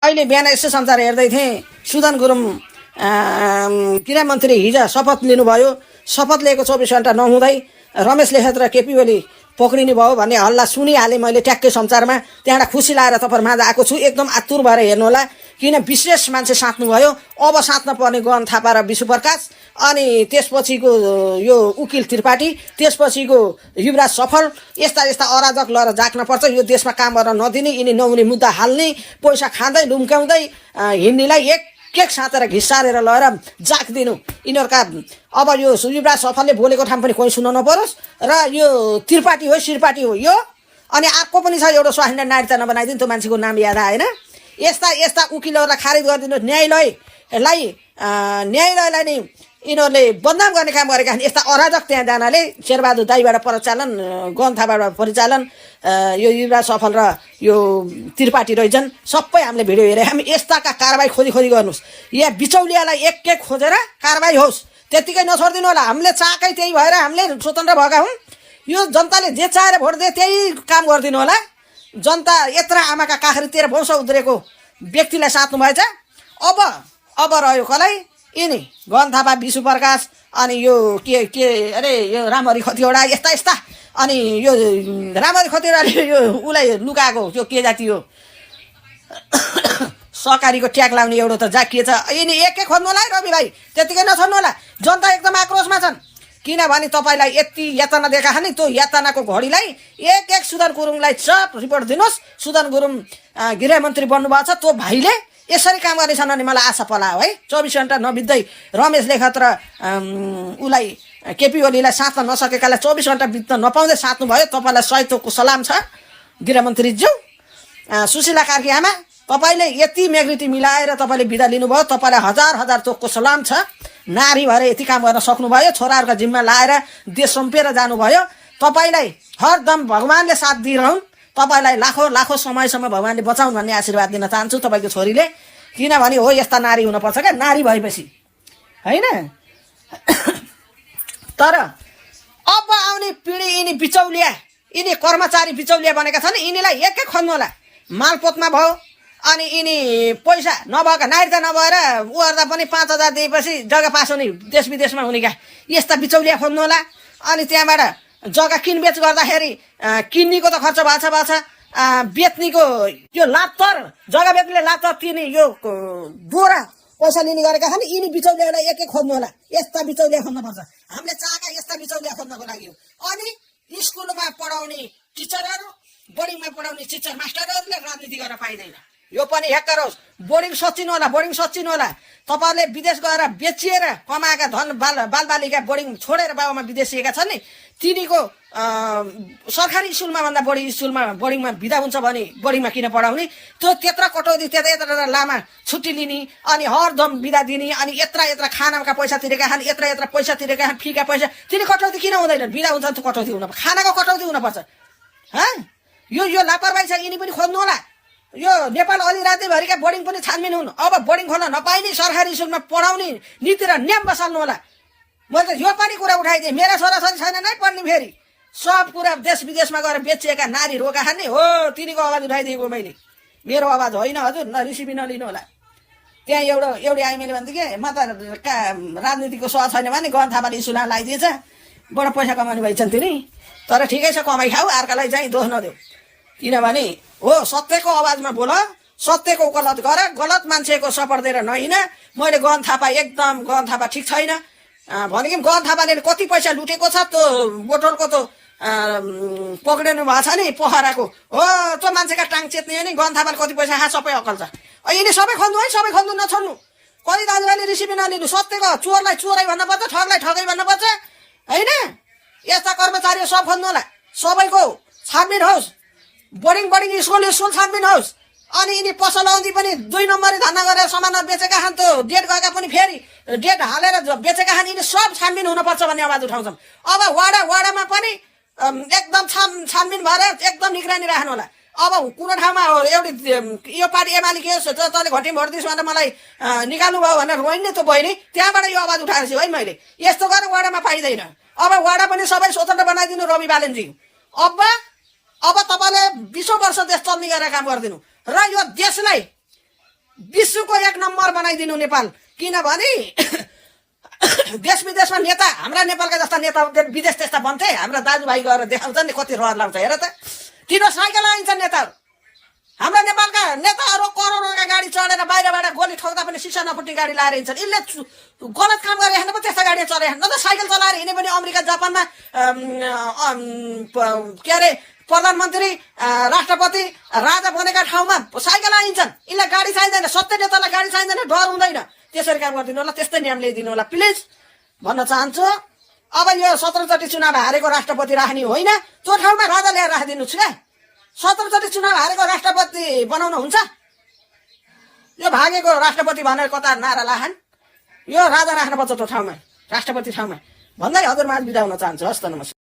अहिले बिहान यसो संसार हेर्दै थिएँ सुदन गुरुङ गृहमन्त्री हिजो शपथ लिनुभयो। शपथ लिएको 24 घण्टा नहुँदै रमेश लेखत र केपी ओली पक्रिनु भयो भन्ने हल्ला सुनिहालेँ मैले ट्याक्कै संसारमा। त्यहाँबाट खुसी लागेर तपाईहरु माझ आएको छु। एकदम आतुर भएर हेर्नु होला, किन विशेष मान्छे साट्नुभयो। अब साट्न पर्ने गगन थापा र विशु प्रकाश, अनि त्यसपछिको यो उकिल त्रिपाठी, त्यसपछिको युवराज सफल, यस्ता यस्ता अराजक लहर जाग्न पर्छ। यो देशमा काम गर्न नदिने, यिनी नहुने मुद्दा हाल्ने, पैसा खाँदै लुम्क्याउँदै हिँड्नेलाई एक साँतेर घिसारेर लगेर जाग्दिनु यिनीहरूका। अब यो युवराज सफलले बोलेको ठाउँ पनि कोही सुन्न नपरोस्, र यो त्रिपाठी हो सिरपाठी हो यो। अनि अर्को पनि छ एउटा स्वाधीन नागरिकता नबनाइदिनु, त्यो मान्छेको नाम याद आएन। यस्ता यस्ता उकिलहरूलाई खारिज गरिदिनु। न्यायालयलाई नि यिनीहरूले बदनाम गर्ने काम गरेका छन्। यस्ता अराजक त्यहाँ जानाले शेरबहादुर दाईबाट परिचालन, गगन थापाबाट परिचालन, यो युवराज सफल र यो त्रिपाठी रहेछन्। सबै हामीले भिडियो हेरे। हामी यस्ताका कारबाही खोजी गर्नुहोस्। यहाँ बिचौलियालाई एक खोजेर कारबाही होस्, त्यतिकै नछोडिदिनु होला। हामीले चाकै त्यही भएर हामीले स्वतन्त्र भएका हौँ। यो जनताले जे चाहेर भोट दिए त्यही काम गरिदिनु होला। जनता यत्रा आमाका काखरी 13 वर्ष उद्रेको व्यक्तिलाई साट्नु भएछ। अब रह्यो कसलाई? यिनी गगन थापा, विशु प्रकाश, अनि यो के अरे यो रामहरि खतिवडा, यस्ता अनि यो रामहरि खतिवडाले यो उसलाई लुकाएको त्यो के जाति हो सहकारीको ट्याग लाउने एउटा त जाकिएछ। यिनी एक खोज्नु होला है रवि भाइ, त्यतिकै नछोड्नु होला। जनता एकदम आक्रोशमा छन्, किनभने तपाईँलाई यति यातना दिएका छन् नि। त्यो यातनाको घडीलाई एक सुदन गुरुङलाई सब रिपोर्ट दिनुहोस्। सुदन गुरुङ गृहमन्त्री बन्नुभएको छ, त्यो भाइले यसरी काम गर्नेछन् भने मलाई आशा पलायो है। 24 घण्टा नबित्दै रमेश लेखत र उसलाई केपी ओलीलाई साट्न नसकेकालाई 24 घण्टा बित्न नपाउँदै साट्नु भयो। तपाईँलाई सहितको सलाम छ गृहमन्त्रीज्यू। सुशीला कार्की आमा, तपाईँले यति मेग्रिटी मिलाएर तपाईँले बिदा लिनुभयो, तपाईँलाई हजार तोकको सलाम छ। नारी भएर यति काम गर्न सक्नुभयो, छोराहरूका जिम्मा लाएर देश सम्पेर जानुभयो। तपाईँलाई हरदम भगवान्ले साथ दिइरहन्, तपाईँलाई लाखौँ समयसम्म भगवान्ले बचाउन् भन्ने आशीर्वाद दिन चाहन्छु तपाईँको छोरीले। किनभने हो यस्ता नारी हुनुपर्छ क्या, नारी भएपछि होइन। तर अब आउने पिँढी यिनी बिचौलिया, यिनी कर्मचारी बिचौलिया बनेका छन्। यिनीलाई एक खोज्नु होला। मालपोतमा भयो, अनि यिनी पैसा नभएका नागरिकता नभएर उहर्दा पनि 5,000 दिएपछि जग्गा पास हुने, देश विदेशमा हुने क्या, यस्ता बिचौलिया खोज्नु होला। अनि त्यहाँबाट जग्गा किनबेच गर्दाखेरि किन्नेको त खर्च भएको छ, बेच्नेको यो लात्तर, जग्गा बेच्नेले लात्तर तिर्ने, यो दोहोरा पैसा लिने गरेका छन्। यिनी बिचौलियालाई एक खोज्नु होला। यस्ता बिचौलिया खोज्नुपर्छ। हामीले चाहेका यस्ता बिचौलिया खोज्नको लागि हो। अनि स्कुलमा पढाउने टिचरहरू, बोर्डिङमा पढाउने टिचर मास्टरहरूले राजनीति गर्न पाइँदैन। यो पनि हेक्कर होस्। बोर्डिङ सोचिनु होला। तपाईँहरूले विदेश गएर बेचिएर कमाएका धन बालबालिका बोर्डिङ छोडेर बाबामा विदेशिएका छन् नि, तिनीको सरकारी स्कुलमा भन्दा बोर्डिङमा बिदा हुन्छ भने बोर्डिङमा किन पढाउने? त्यो त्यत्रा कटौती, त्यत्रा लामा छुट्टी लिने, अनि हरदम बिदा दिने, अनि यत्रा खानाका पैसा तिरेका छन्, यत्रा पैसा तिरेका छन्, फीका पैसा, तिनी कटौती किन हुँदैन? बिदा हुन्छ त कटौती हुन, खानाको कटौती हुनुपर्छ। यो लापरवाही छ। यिनी पनि खोज्नु होला। यो नेपाल अधिराज्यभरिका बोर्डिङ पनि छानबिन हुनु। अब बोर्डिङ खोल्न नपाइने सरकारी स्कुलमा पढाउने नीति र नियम बसाल्नु होला। मैले त यो पनि कुरा उठाइदिएँ। मेरा छोराछोरी छैन नै पढ्ने, फेरि सब कुरा देश विदेशमा गएर बेचिएका नारी रोका खाने हो, तिनीको आवाज उठाइदिएको मैले। मेरो आवाज होइन हजुर, रिसिभी नलिनु होला। त्यहाँ एउटी आइ मैले भन्थे कि म त राजनीतिको सह छैन भने गगन थापाले स्कुलमा लगाइदिएछ, बडो पैसा कमाउने भइछन् तिनी। तर ठिकै छ, कमाइ खाऊ, अर्कालाई चाहिँ दोष नदेऊ। किनभने हो सत्यको आवाजमा बोल, सत्यको गलत गर, गलत मान्छेको सपोर्ट दिएर नहिँड। मैले गगन थापा ठिक छैन भने कि गगन थापाले कति पैसा लुटेको छ, त्यो बोटलको त पक्रिनु भएको छ नि पोखराको, हो त्यो मान्छेका टाङ चेत्ने हो नि। गगन थापाले कति पैसा खा, सबै अकल छ। यिनी सबै खोज्नु है, सबै खोज्नु, नछोड्नु। कति दाजुभाइले रिसिभी नलिनु। सत्यको चोरलाई चोरै भन्नुपर्छ, ठगलाई ठगै भन्नुपर्छ होइन। यस्ता कर्मचारी सब खोज्नु होला। सबैको छानबिन होस्। बोर्डिङ स्कुल छानबिन होस्। अनि यिनी पसल आउँदी पनि 2 नम्बरी धन्दा गरेर सामान बेचेका छन्, त्यो डेट गएका पनि फेरि डेट हालेर बेचेका छन्। यिनी सब छानबिन हुनुपर्छ भन्ने आवाज उठाउँछन्। अब वाडामा पनि एकदम छानबिन भएर एकदम निगरानी राख्नु होला। अब कुनै ठाउँमा एउटी यो पार्टी एमाले के तैँले घटी भोट दिस् भनेर मलाई निकाल्नु भयो भनेर रोइने त्यो बहिनी, त्यहाँबाट यो आवाज उठाएको छु है मैले। यस्तो गरेर वाडामा पाइँदैन। अब वाडा पनि सबै स्वतन्त्र बनाइदिनु रवि बालनजी। अब तपाईँले 20 वर्ष देश चल्ने गरेर काम गरिदिनु र यो देशलाई विश्वको 1 नम्बर बनाइदिनु नेपाल। किनभने देश विदेशमा नेता हाम्रा नेपालका जस्ता नेता विदेश त्यस्ता बन्थे, हाम्रा दाजुभाइ गएर देखाउँछन् नि कति रहर लाग्छ। हेर त तिनीहरू साइकल आइन्छन् नेताहरू। हाम्रा नेपालका नेताहरू करोडौँका गाडी चढेर बाहिरबाट गोली ठोक्दा पनि सिसा नफुट्ने गाडी लाएर हिँड्छन्। यिनले गलत काम गरे हेर्नु पो त्यस्ता गाडी चलाए न त साइकल चलाएर हिँडे पनि अमेरिका जापानमा के अरे प्रधानमन्त्री राष्ट्रपति राजा बनेका ठाउँमा साइकल आइन्छन्। यिनलाई गाडी चाहिँदैन, सत्य नेतालाई गाडी चाहिँदैन, डर हुँदैन। त्यसरी काम गरिदिनु होला, त्यस्तै नियम ल्याइदिनु होला प्लिज भन्न चाहन्छु। अब यो 17 चोटि चुनाव हारेको राष्ट्रपति राख्ने होइन, त्यो ठाउँमा राजा ल्याएर राखिदिनुहोस् क्या। 17 चोटि चुनाव हारेको राष्ट्रपति बनाउन हुन्छ? यो भागेको राष्ट्रपति भनेर कता नारा लाखन्, यो राजा राख्नुपर्छ त्यो ठाउँमा, राष्ट्रपति ठाउँमा भन्दै हजुरमाझ बिदा हुन चाहन्छु। हस्त नमस्कार।